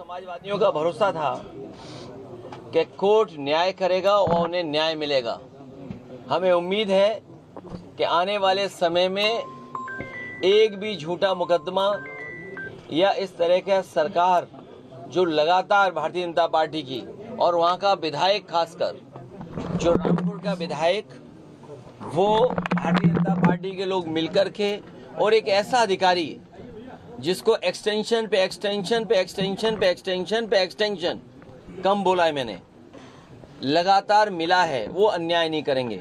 समाजवादियों का भरोसा था कि कोर्ट न्याय करेगा और उन्हें न्याय मिलेगा। हमें उम्मीद है कि आने वाले समय में एक भी झूठा मुकदमा या इस तरह का सरकार जो लगातार भारतीय जनता पार्टी की और वहाँ का विधायक, खासकर जो रामपुर का विधायक, वो भारतीय जनता पार्टी के लोग मिलकर के और एक ऐसा अधिकारी जिसको एक्सटेंशन पे एक्सटेंशन पे एक्सटेंशन पे एक्सटेंशन पे एक्सटेंशन कम बोला है मैंने, लगातार मिला है, वो अन्याय नहीं करेंगे।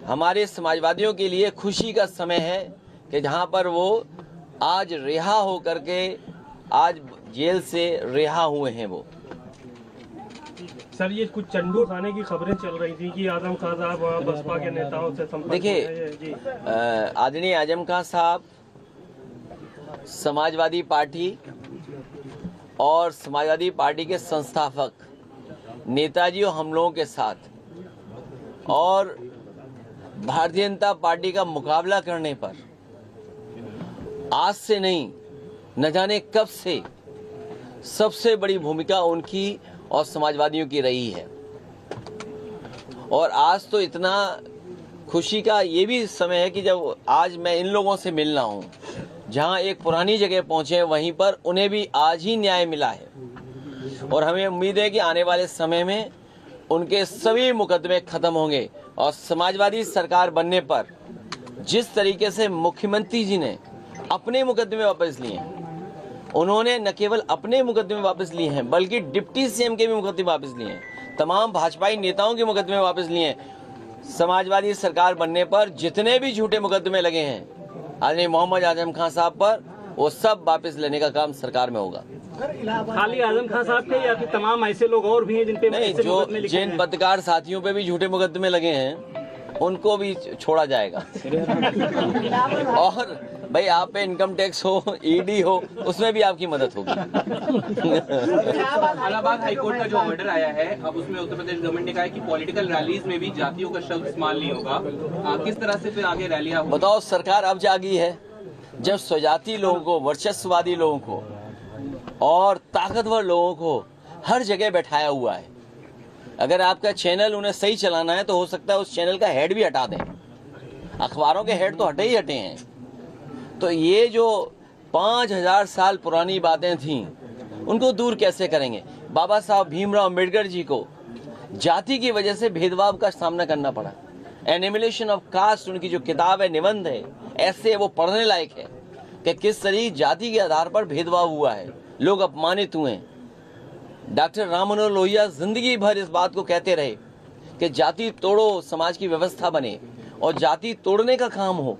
हमारे समाजवादियों के लिए खुशी का समय है कि जहां पर वो आज रिहा हो करके आज जेल से रिहा हुए हैं। वो सर, ये कुछ चंडू खाने की खबरें चल रही थी कि आजम खान साहब बसपा के नेताओं से संपर्क। देखिए, आदरणीय आजम खान साहब समाजवादी पार्टी और समाजवादी पार्टी के संस्थापक नेताजी और हम लोगों के साथ और भारतीय जनता पार्टी का मुकाबला करने पर आज से नहीं, न जाने कब से सबसे बड़ी भूमिका उनकी और समाजवादियों की रही है। और आज तो इतना खुशी का ये भी समय है कि जब आज मैं इन लोगों से मिल रहा हूँ, जहाँ एक पुरानी जगह पहुँचे वहीं पर उन्हें भी आज ही न्याय मिला है। और हमें उम्मीद है कि आने वाले समय में उनके सभी मुकदमे खत्म होंगे और समाजवादी सरकार बनने पर जिस तरीके से मुख्यमंत्री जी ने अपने मुकदमे वापस लिए हैं, उन्होंने न केवल अपने मुकदमे वापस लिए हैं बल्कि डिप्टी सीएम के भी मुकदमे वापस लिए हैं, तमाम भाजपाई नेताओं के मुकदमे वापस लिए हैं। समाजवादी सरकार बनने पर जितने भी झूठे मुकदमे लगे हैं आदरणीय मोहम्मद आजम खान साहब पर, वो सब वापस लेने का काम सरकार में होगा। खाली आजम खान साहब के या फिर तमाम ऐसे लोग और भी हैं जिन पे नहीं, जो जिन पत्रकार साथियों पे भी झूठे मुकदमे लगे हैं उनको भी छोड़ा जाएगा। और भाई, आप पे इनकम टैक्स हो, ईडी हो, उसमें भी आपकी मदद होगी। इलाहाबाद हाईकोर्ट का जो ऑर्डर आया है, अब उसमें उत्तर प्रदेश गवर्नमेंट ने कहा है कि पॉलिटिकल रैलीज में भी जातियों का शब्द इस्तेमाल नहीं होगा। किस तरह से फिर आगे रैलियां? बताओ, सरकार अब जागी है जब स्वजाति लोगों को, वर्चस्ववादी लोगों को और ताकतवर लोगों को हर जगह बैठाया हुआ है। अगर आपका चैनल उन्हें सही चलाना है तो हो सकता है उस चैनल का हेड भी हटा दें। अखबारों के हेड तो हटे ही हटे हैं। तो ये जो 5000 साल पुरानी बातें थीं, उनको दूर कैसे करेंगे? बाबा साहब भीमराव अम्बेडकर जी को जाति की वजह से भेदभाव का सामना करना पड़ा। एनिमिलेशन ऑफ कास्ट उनकी जो किताब है, निबंध है, ऐसे वो पढ़ने लायक है कि किस तरह जाति के आधार पर भेदभाव हुआ है, लोग अपमानित हुए हैं। डॉक्टर राम मनोहर लोहिया जिंदगी भर इस बात को कहते रहे कि जाति तोड़ो, समाज की व्यवस्था बने, और जाति तोड़ने का काम हो।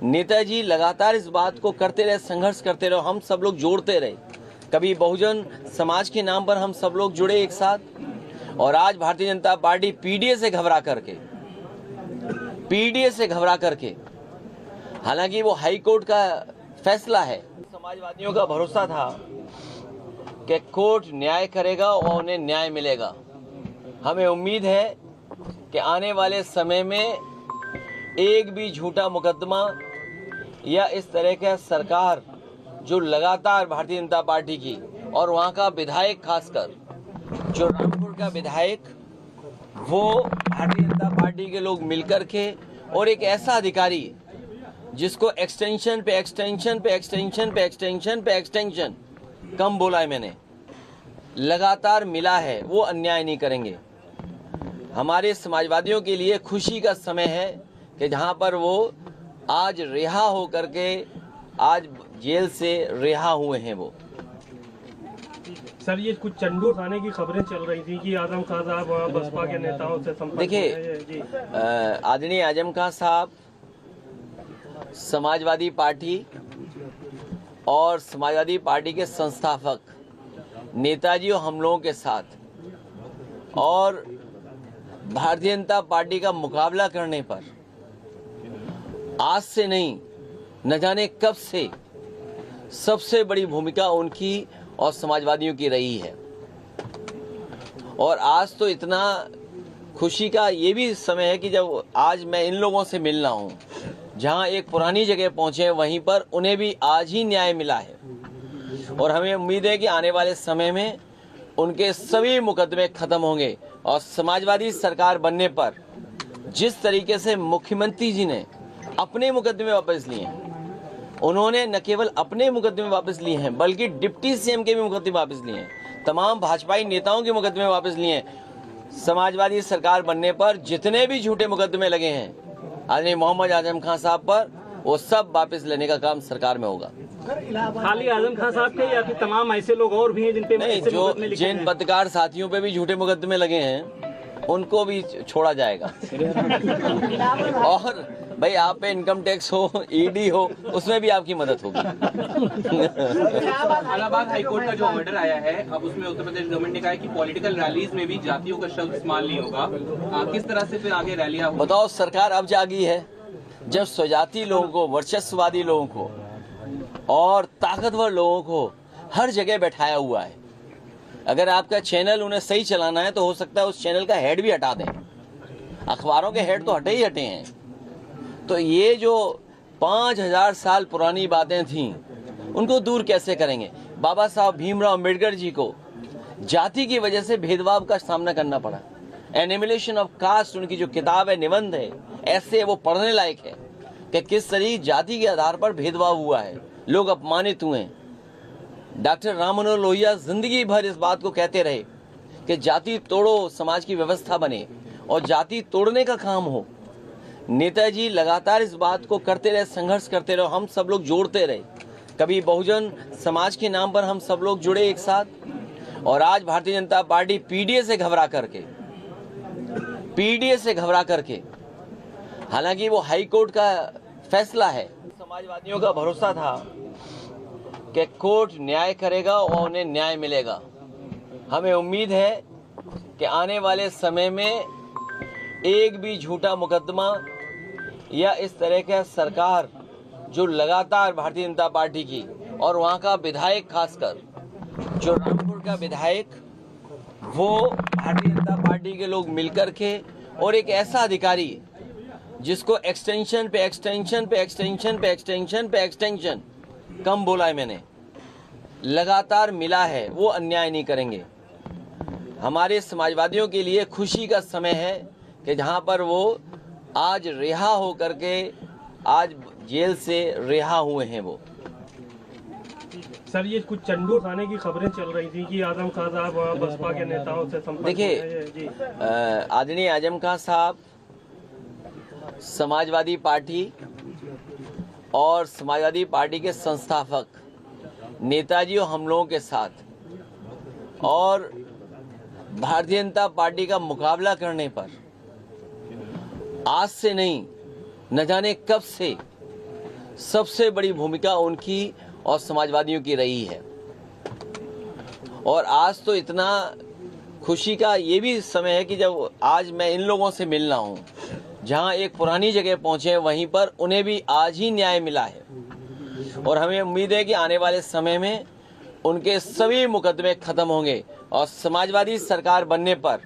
नेताजी लगातार इस बात को करते रहे, संघर्ष करते रहे, हम सब लोग जोड़ते रहे। कभी बहुजन समाज के नाम पर हम सब लोग जुड़े एक साथ, और आज भारतीय जनता पार्टी पीडीए से घबरा करके, हालांकि वो हाई कोर्ट का फैसला है, समाजवादियों का भरोसा था कि कोर्ट न्याय करेगा और उन्हें न्याय मिलेगा। हमें उम्मीद है कि आने वाले समय में एक भी झूठा मुकदमा या इस तरह का सरकार जो लगातार भारतीय जनता पार्टी की और वहाँ का विधायक, खासकर जो रामपुर का विधायक, वो भारतीय जनता पार्टी के लोग मिलकर के और एक ऐसा अधिकारी जिसको एक्सटेंशन पे एक्सटेंशन पे एक्सटेंशन पे एक्सटेंशन पे एक्सटेंशन कम बोला है मैंने, लगातार मिला है, वो अन्याय नहीं करेंगे। हमारे समाजवादियों के लिए खुशी का समय है कि जहां पर वो आज रिहा हो करके आज जेल से रिहा हुए हैं। वो सर, ये कुछ चंडू खाने की खबरें चल रही थी कि आजम खान साहब बसपा के नेताओं से संपर्क। देखिए, आदरणीय आजम खान साहब समाजवादी पार्टी और समाजवादी पार्टी के संस्थापक नेताजी और हम लोगों के साथ और भारतीय जनता पार्टी का मुकाबला करने पर आज से नहीं, न जाने कब से सबसे बड़ी भूमिका उनकी और समाजवादियों की रही है। और आज तो इतना खुशी का ये भी समय है कि जब आज मैं इन लोगों से मिल रहा हूँ, जहाँ एक पुरानी जगह पहुँचे वहीं पर उन्हें भी आज ही न्याय मिला है। और हमें उम्मीद है कि आने वाले समय में उनके सभी मुकदमे खत्म होंगे और समाजवादी सरकार बनने पर जिस तरीके से मुख्यमंत्री जी ने अपने मुकदमे वापस लिए हैं, उन्होंने न केवल अपने मुकदमे वापस लिए हैं बल्कि डिप्टी सीएम के भी मुकदमे वापस लिए हैं, तमाम भाजपाई नेताओं के मुकदमे वापस लिए हैं। समाजवादी सरकार बनने पर जितने भी झूठे मुकदमे लगे हैं आदरणीय मोहम्मद आजम खान साहब पर, वो सब वापस लेने का काम सरकार में होगा। खाली आजम खान साहब के या फिर तमाम ऐसे लोग और भी हैं जिन पे नहीं, जो जिन पत्रकार साथियों पे भी झूठे मुकदमे लगे हैं उनको भी छोड़ा जाएगा। और भाई आप पे इनकम टैक्स हो, ईडी हो, उसमें भी आपकी मदद होगी। इलाहाबाद हाईकोर्ट का जो ऑर्डर आया है, अब उसमें उत्तर प्रदेश गवर्नमेंट ने कहा है कि पॉलिटिकल रैलीज में भी जातियों का शब्द इस्तेमाल नहीं होगा। किस तरह से फिर आगे रैलियां होंगी? बताओ, सरकार अब जागी है जब स्वजाति लोगों को, वर्चस्ववादी लोगों को और ताकतवर लोगों को हर जगह बैठाया हुआ है। अगर आपका चैनल उन्हें सही चलाना है तो हो सकता है उस चैनल का हेड भी हटा दें। अखबारों के हेड तो हटे ही हटे हैं। तो ये जो 5000 साल पुरानी बातें थीं उनको दूर कैसे करेंगे? बाबा साहब भीमराव अम्बेडकर जी को जाति की वजह से भेदभाव का सामना करना पड़ा। एनिमिलेशन ऑफ कास्ट उनकी जो किताब है, निबंध है, ऐसे वो पढ़ने लायक है कि किस तरह जाति के आधार पर भेदभाव हुआ है, लोग अपमानित हुए। डॉक्टर राम मनोहर लोहिया जिंदगी भर इस बात को कहते रहे कि जाति तोड़ो, समाज की व्यवस्था बने, और जाति तोड़ने का काम हो। नेताजी लगातार इस बात को करते रहे, संघर्ष करते रहे, हम सब लोग जोड़ते रहे। कभी बहुजन समाज के नाम पर हम सब लोग जुड़े एक साथ, और आज भारतीय जनता पार्टी पीडीए से घबरा करके, हालांकि वो हाई कोर्ट का फैसला है, समाजवादियों का भरोसा था कि कोर्ट न्याय करेगा और उन्हें न्याय मिलेगा। हमें उम्मीद है कि आने वाले समय में एक भी झूठा मुकदमा या इस तरह का सरकार जो लगातार भारतीय जनता पार्टी की और वहाँ का विधायक, खासकर जो रामपुर का विधायक, वो भारतीय जनता पार्टी के लोग मिलकर के, और एक ऐसा अधिकारी जिसको एक्सटेंशन पे एक्सटेंशन पे एक्सटेंशन पे एक्सटेंशन पे एक्सटेंशन कम बोला है मैंने, लगातार मिला है, वो अन्याय नहीं करेंगे। हमारे समाजवादियों के लिए खुशी का समय है कि जहां पर वो आज रिहा हो करके, आज जेल से रिहा हुए हैं वो। सर, ये कुछ चंडू खाने की खबरें चल रही थी कि आजम खान साहब वहाँ बसपा के नेताओं से संपर्क। देखिए, आदरणीय आजम खान साहब समाजवादी पार्टी और समाजवादी पार्टी के संस्थापक नेताजी और हम लोगों के साथ, और भारतीय जनता पार्टी का मुकाबला करने पर आज से नहीं, न जाने कब से सबसे बड़ी भूमिका उनकी और समाजवादियों की रही है। और आज तो इतना खुशी का ये भी समय है कि जब आज मैं इन लोगों से मिल रहा हूँ, जहाँ एक पुरानी जगह पहुँचे, वहीं पर उन्हें भी आज ही न्याय मिला है। और हमें उम्मीद है कि आने वाले समय में उनके सभी मुकदमे खत्म होंगे और समाजवादी सरकार बनने पर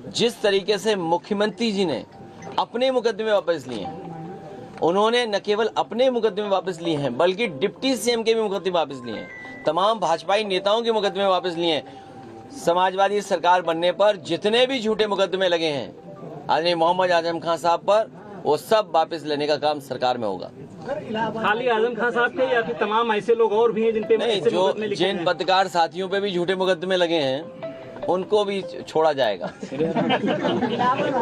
जिस तरीके से मुख्यमंत्री जी ने अपने मुकदमे वापस लिए हैं, उन्होंने न केवल अपने मुकदमे वापस लिए हैं बल्कि डिप्टी सीएम के भी मुकदमे वापस लिए हैं, तमाम भाजपाई नेताओं के मुकदमे वापस लिए हैं। समाजवादी सरकार बनने पर जितने भी झूठे मुकदमे लगे हैं आदरणीय मोहम्मद आजम खान साहब पर, वो सब वापस लेने का काम सरकार में होगा। खाली आजम खान साहब के या फिर तमाम ऐसे लोग और भी हैं जिन पे नहीं, जो जिन पत्रकार साथियों पे भी झूठे मुकदमे लगे हैं उनको भी छोड़ा जाएगा।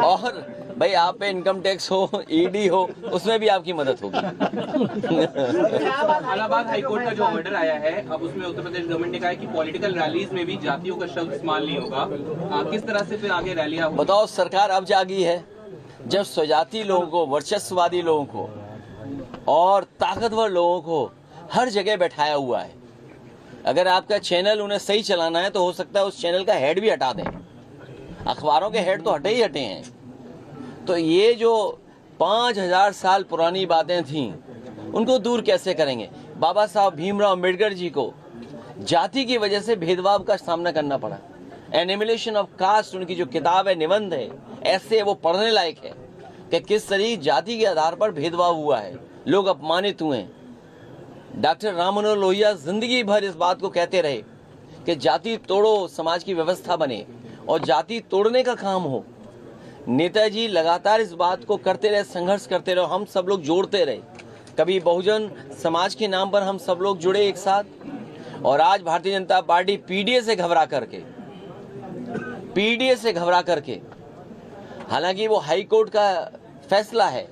और भाई आप पे इनकम टैक्स हो, ईडी हो, उसमें भी आपकी मदद होगी। इलाहाबाद हाईकोर्ट का जो ऑर्डर आया है, अब उसमें उत्तर प्रदेश गवर्नमेंट ने कहा है कि पॉलिटिकल रैलीज में भी जातियों का शब्द इस्तेमाल नहीं होगा। किस तरह से फिर आगे रैलियां होंगी? बताओ, सरकार अब जागी है जब स्वजाति लोगों को, वर्चस्ववादी लोगों को और ताकतवर लोगों को हर जगह बैठाया हुआ है। अगर आपका चैनल उन्हें सही चलाना है तो हो सकता है उस चैनल का हेड भी हटा दें। अखबारों के हेड तो हटे ही हटे हैं। तो ये जो 5000 साल पुरानी बातें थीं उनको दूर कैसे करेंगे? बाबा साहब भीमराव अम्बेडकर जी को जाति की वजह से भेदभाव का सामना करना पड़ा। एनिमिलेशन ऑफ कास्ट उनकी जो किताब है, निबंध है, ऐसे वो पढ़ने लायक है कि किस तरह जाति के आधार पर भेदभाव हुआ है, लोग अपमानित हुए। डॉक्टर राम मनोहर लोहिया जिंदगी भर इस बात को कहते रहे कि जाति तोड़ो, समाज की व्यवस्था बने, और जाति तोड़ने का काम हो। नेताजी लगातार इस बात को करते रहे, संघर्ष करते रहे, हम सब लोग जोड़ते रहे। कभी बहुजन समाज के नाम पर हम सब लोग जुड़े एक साथ, और आज भारतीय जनता पार्टी पीडीए से घबरा करके, हालांकि वो हाई कोर्ट का फैसला है,